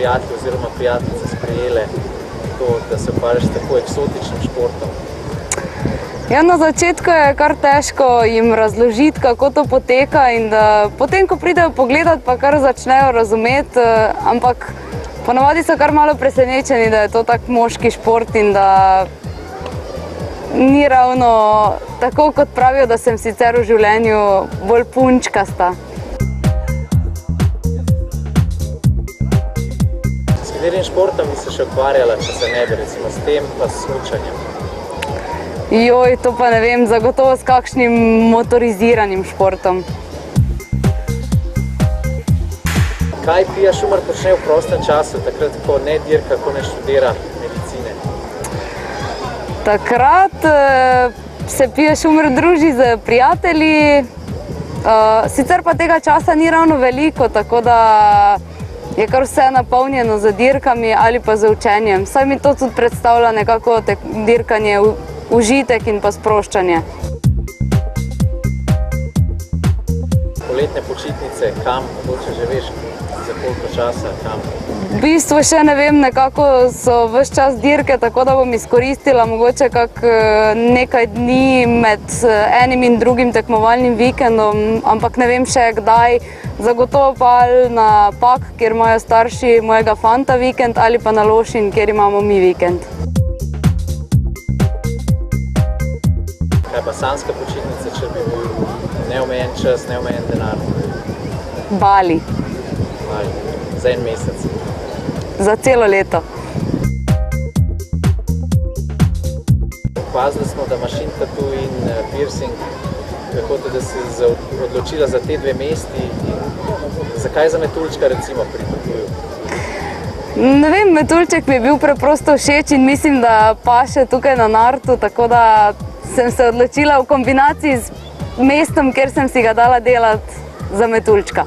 prijatelji oziroma prijateljice sprejele to, da se ukvarjaš s tako eksotičnim športom? Ja, na začetku je kar težko jim razložiti, kako to poteka in da potem, ko pridejo pogledat, pa kar začnejo razumeti, ampak ponavadi so kar malo presenečeni, da je to tak moški šport in da ni ravno tako, kot pravijo, da sem sicer v življenju bolj punčkasta. S katerim športom bi se še ukvarjala, če se ne bi, recimo s tem pa s smučanjem? Joj, to pa ne vem, zagotovo s kakšnim motoriziranim športom. Kaj Pia Šumar počne v prostem času, takrat, ko ne dirka, ko ne študira medicine? Takrat se Pia Šumar druži z prijatelji, sicer pa tega časa ni ravno veliko, tako da je kar vse napolnjeno z dirkami ali pa z učenjem. Saj mi to tudi predstavlja nekako dirkanje, užitek in pa sproščanje. Poletne počitnice, kam, mogoče že veš, za koliko časa, kam? V bistvu še ne vem, nekako so ves čas dirke, tako da bom izkoristila mogoče nekaj dni med enim in drugim tekmovalnim vikendom, ampak ne vem še kdaj. Zagotovo pa ali na Pag, kjer imajo starši mojega fanta vikend, ali pa na Lošinj, kjer imamo mi vikend. Kaj pa sanjska počitnica, če bi bil neomejen čas, neomejen denar? Bali. Bali. Za en mesec? Za celo leto. Opazili smo, da imaš in tatu in piercing. Kako da si se odločila za te dve mesti? Zakaj za metuljčka recimo pri tatuju? Ne vem, metuljček mi je bil preprosto všeč in mislim, da paše tukaj na nartu, tako da sem se odločila v kombinaciji z mestom, kjer sem si ga dala delati, za metuljčka.